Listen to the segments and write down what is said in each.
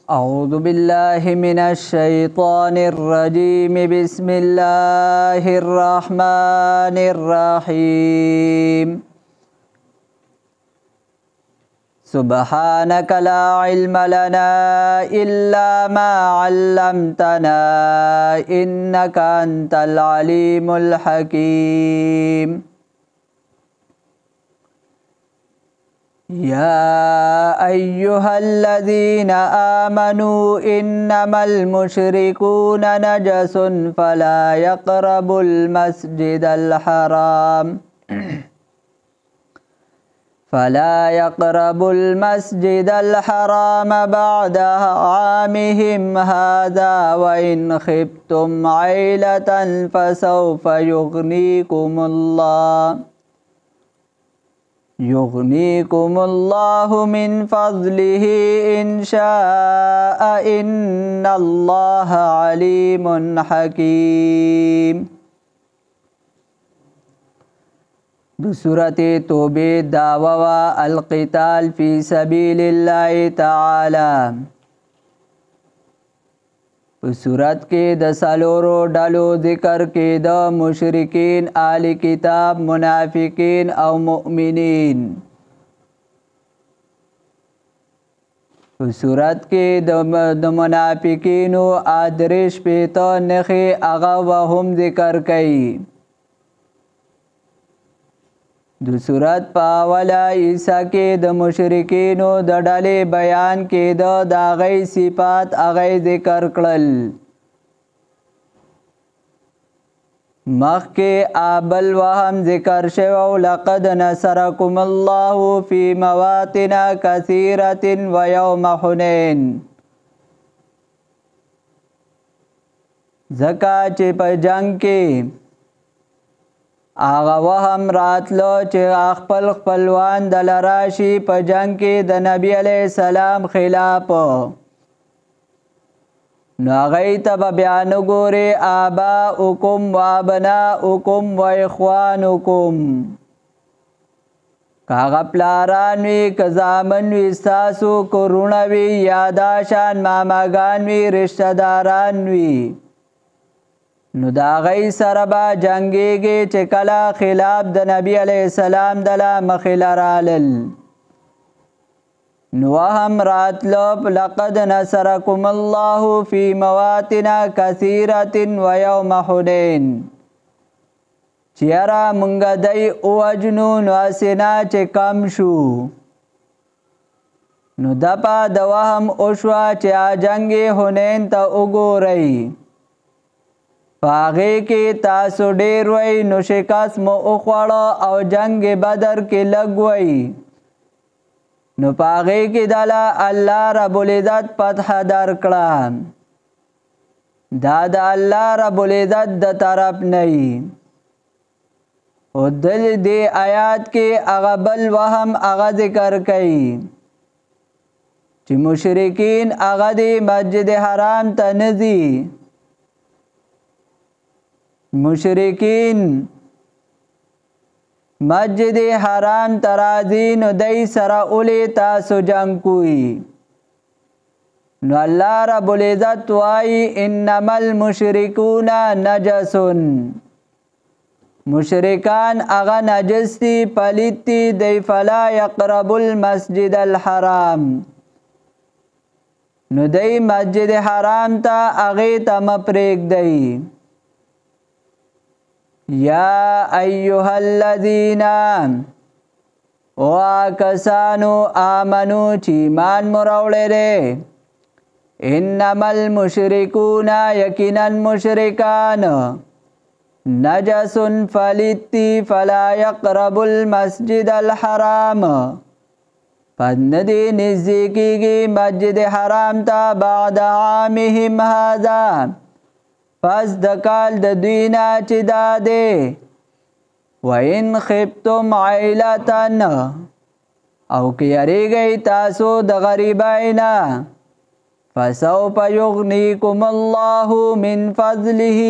أعوذ بالله من الشيطان الرجيم بسم الله الرحمن الرحيم سبحانك لا علم لنا إلا ما علمتنا إنك أنت العليم الحكيم يا أيها الذين آمنوا إنما المشركون نجس فلا يقربوا المسجد الحرام بعد عامهم هذا وإن خفتم عيلة فسوف يغنيكم الله من فضله إن شاء إن الله عليم حكيم دو سورة توبه دعوة والقتال في سبيل الله تعالى سورت کې د سالورو ډلو ذکر کې د مشرکین آل کتاب منافقین او مؤمنین سورت کې د منافقینو آدرش پیتا نخي اغا وهم ذکر کئی د سورت پاولا عیسیٰ کې د مشرکینو د ډلې بیان کې د داغی صفات اغی ذکر کړل مخ کې آبل وهم ذکر شو لقد نصرکم الله فی مواطن کثیرة ویوم حنین زکا چې په جنگ کې آغا وهم راتلو چې خپل خپلوان د لراشي په جنگ کې د نبی علیہ السلام خلاف نو هغوی ته به بیا نګورې آباؤکم و ابناؤکم و اخوانکم که هغه پلاران وي که زامن وي ستاسو کورونه وي یا دا شان ماماګان وي رشته داران وي نو دا غي سره با جنگيږي چې کله خلاف د نبی عليه السلام دلا مخلرالل نو هم راتلب لقد نصركم الله في مواطن كثيرة ويوم حنين چیرا مونږ دای او اجنو نو اسنا چې کم شو نو دپا د وهم او شوا چې جنگ حنین ته وګورئ پاغه کې تاسو ډیر وای نو شکاس مو اوخواړه او جنگ بدر کې لګوي نو پاغه کې دلا الله رب العزت فتح درکړه دا د الله رب العزت د طرف نه او دل دې آیات کې هغه بل وهم هغه ذکر کړي چې مشرکین هغه د مسجد حرام ته نزي مشرکین مسجد حرام ترازین و دی سرا اولی تاسو جنگ کوئی نو اللہ رب العزت وائی انما المشرکون نجسن مشرکان اغا نجستی پلیتی دی فلا یقرب المسجد الحرام نو دی مسجد حرام تا اغی تا مپریک دی یا ایها الذین واکسانو آمنو چی ایمان مراوڑے رے انما المشرکون یقینا مشرکان نجس فلیتی فلا یقرب المسجد الحرام پندی نزدیکی گی مسجد حرام تا بعد عامهم هذا پس دکال د دوینا چې داده وَإِنْ خِبْتُمْ عَيْلَةً او که یریږئ تاسو د غریباینا فَسَوْفَ يُغْنِيكُمُ اللَّهُ مِنْ فَضْلِهِ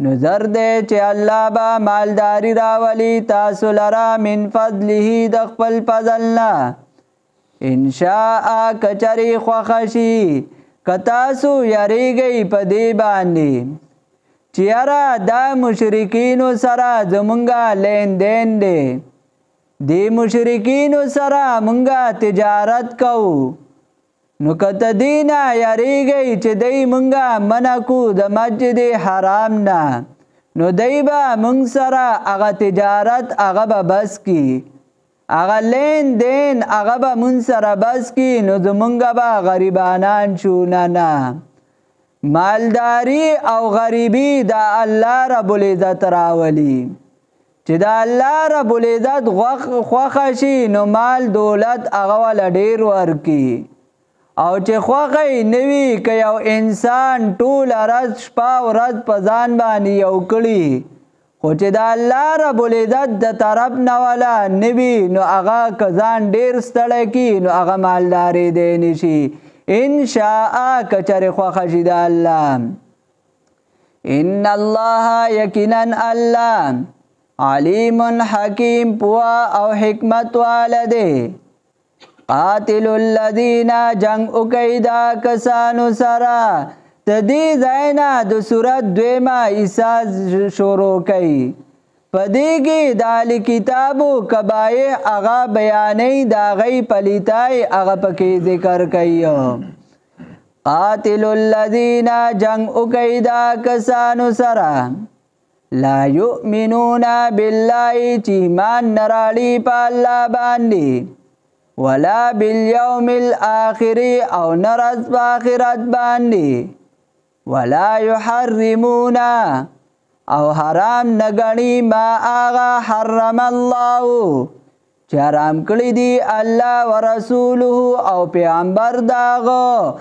نظر دے چې الله با مالداری راولی تاسو لرا من فضله د خپل فضلنا ان شاء کچری خوخشی کتاسو یریږئ په دې باندې چې یاره دا مشرکینو سره زمونږه لین دین دی دی مشرکینو سره مونږه تجارت کوو نو کته دینا یریږئ چې دی مونږه منع کو د مسجد حرام نه نو دی به مونږ سره هغه تجارت هغه به بس کی هغه لین دین هغه به مونږ سره بس کی نو زمونږه به غریبانان شو نه مالداری او غریبی دا الله رب العزت راولی چې دا الله رب العزت خوښه شي نو مال دولت هغه ول ډیر ورکی او چې خوښه نوي که یو انسان ټول ورځ شپه ورځ په ځان باندې یو کړي خو چې دا الله رب العزت د طرف نه ولا نوي نو هغه که ځان ډیر ستړی کی نو هغه مالداري دی نشي ان شاء کچر خوښه شي د الله ان الله یقینا الله علیم حکیم پوا او حکمت والده قاتل الذین جنگ اکیدا کسانو سرا تدی زینا دو سورت دویما عیسا شروع کئی پدیگی دالی کتابو کبائی اغا بیانی داغی پلیتائی اغا پکی ذکر کئی قاتل الذین جنگ اکیدا کسانو سرا لا یؤمنون باللہ چیمان نرالی پا اللہ باندی ولا بالیوم الاخر او نرز باخرت باندی ولا یحرمون او حرام نگنی ما آغا حرم اللہ چه حرام کلی دی اللہ ورسوله او پیغمبر داغو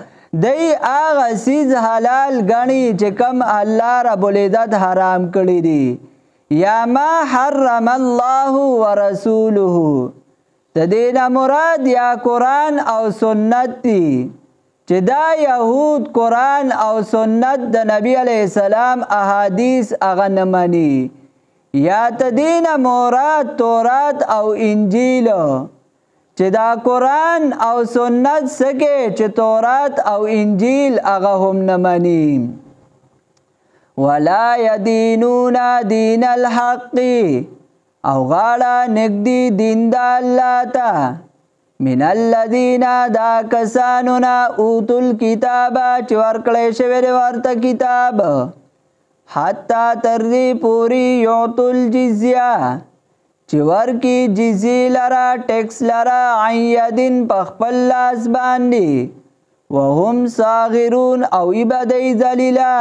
دی آغا سیز حلال گنی چه کم اللہ رب العزت حرام کلی دی یا ما حرم اللہ ورسوله تدینا مراد یا قرآن او سنت دی چې دا یهود قرآن او سنت د نبی علیہ السلام احادیث اغا نمانی یا تدینا مراد تورات او انجیل چې دا قرآن او سنت سکے چې تورات او انجیل اغا هم نمانی ولا یدینون دین الحق او غاړه نګدي دین د الله ته من الذین دا کسانونا اوتل کتاب چې ورکړی شوی دی ورته کتاب حتی تر دې پوری یعطل جزیه چې ورکی جزی لرا ټیکس لرا عن یدین په خپل لاس باندې وهم صاغرون او عبادی ذلیلا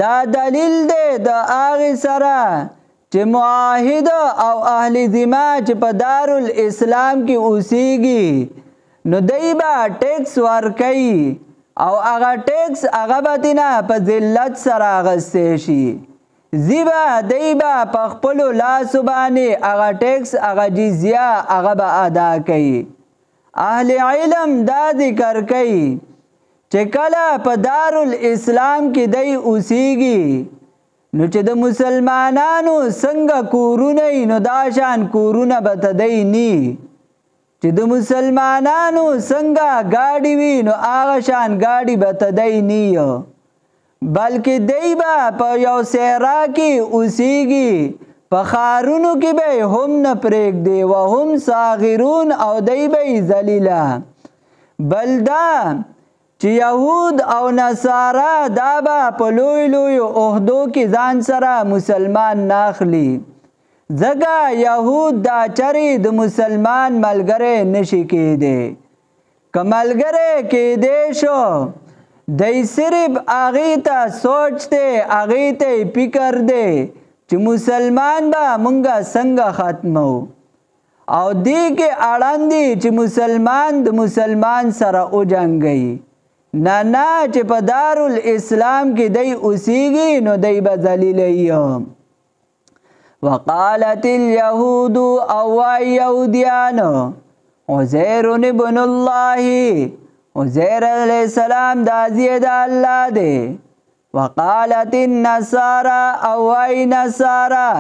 دا دلیل دی د هغې سره چې معاهد او اهل ذمه چې په دارالاسلام کې اوسیږي نو دی به ټیکس ورکوي او هغه ټیکس هغه به تینه په ذلت سره اخیستی شي زی به دی به په خپلو لاسو باندې هغه ټیکس هغه جزیه هغه به ادا کوي اهل علم دا ذکر کوي چې کله په دارالاسلام کې دی اوسیږي نو چې د مسلمانانو څنګه کورونه نو دا شان کورونه به تدی نی چې د مسلمانانو څنګه گاډي وي نو هغه شان گاډي به تدی نی بلکې دی به په یو صحرا کې اوسیږي په ښارونو کې به هم نه پرېږدي وهم صاغرون او دی به ذلیله بل دا چې یهود او نصارا دا به په لوی لوی عهدو کې ځان سره مسلمان ناخلي ځکه یهود دا چرې د مسلمان ملګری نشي کېدی که ملګری کېدی شو دی صرف هغې ته سوچ دی هغې ته فکر دی چې مسلمان به مونږه څنګه ختمو او دې کې اړن دی چې مسلمان د مسلمان سره وجنګوي نه چې په دارالاسلام کې دی اوسیږي نو دی به ذلیله وقالت اليهود او یهودیان عزیر ابن الله عزیر علیہ السلام دا زید اللہ دے وقالت النصارى او نصارى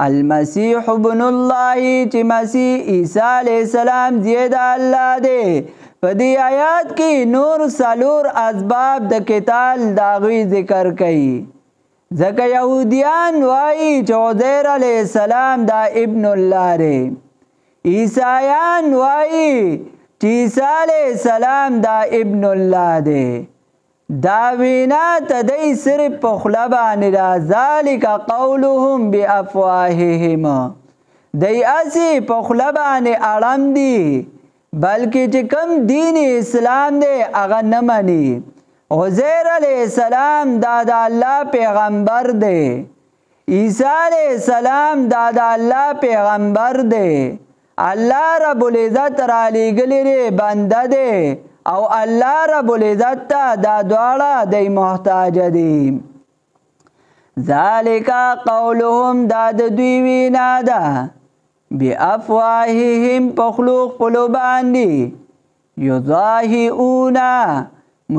المسیح ابن الله چې مسیح عیسی علیہ السلام زید الله دی. په دې آیات کې نور څلور اسباب د قتال داغوی ذکر کړي. ځکه یهودیان وایي چې عزیر علیہ السلام دا ابن الله دی. عیسایان وایي چې عیسی علیہ السلام دا ابن الله دی. دا وینا تدی صرف په خوله باندې دا ذالک قولهم بافواههم دی اسی په خوله باندې اړم دي بلکې چې کوم دین اسلام دی هغه نه مني. عزیر علیہ السلام دا د الله پیغمبر دی. عیسی علیہ السلام دا د الله پیغمبر دی. الله رب العزت را لېږلی دی بنده دی او الله رب العزت ته دا دواړه دی محتاج دي. ذالک قولهم دا د دوی وینا ده بافواههم په خولو خپلو باندې یضاهئون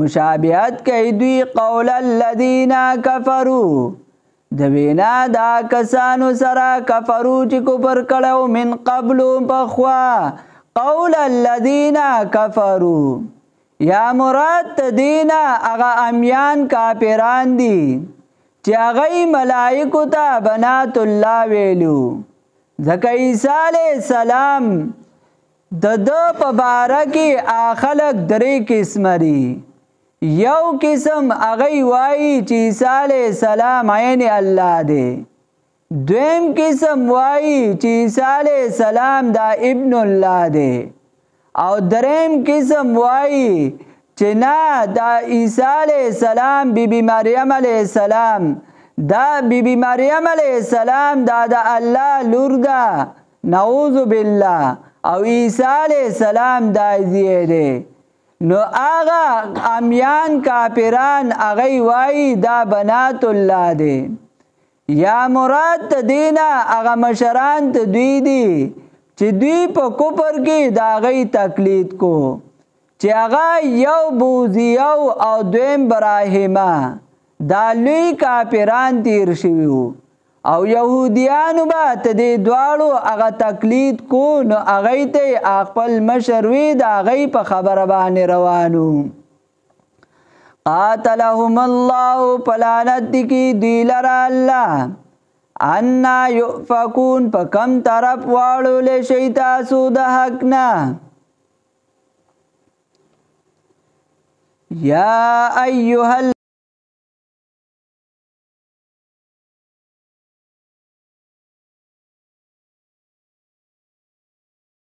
مشابهت کوي دوی قول الذین کفروا د وینا دا کسانو سره کفرو چې کفر کړو من قبل پخوا. قول الذین کفروا یا مراد دینا اغا امیان کافران دی چې هغه ملائکو ته بنات الله ویلو. ځکه عیسی علیہ السلام د په باره کې خلک درې قسمه دي. یو قسم هغه وایي چې عیسی علیہ السلام عین الله دی. دویم قسم وایي چې عیسی علیہ السلام دا ابن الله دی. او دریم قسم وایي چې نه دا عیسی علیہ السلام بی مریم علیہ السلام دا بی مریم علیہ السلام دا د الله لور ده نعوذ بالله او عیسی علیہ السلام دا زیه دی. نو هغه امیان کافران هغه وایي دا بنات الله دی. یا مراد دینا هغه مشران ته دوی دي چې دوی په کفر کې د هغې تقلید کو چې هغه یو بوذیو او دویم براهیمه دا لوی کافران تیر شوي او یهودیانو به ته دې دواړو هغه تقلید کو نو هغې ته خپل مشر وي د هغې په خبره باندې روانو. قاتلهم الله پلانت کی دی لرا الله انا یؤفکون په کم طرف واړو له شي تاسو د حق نه. یا ایها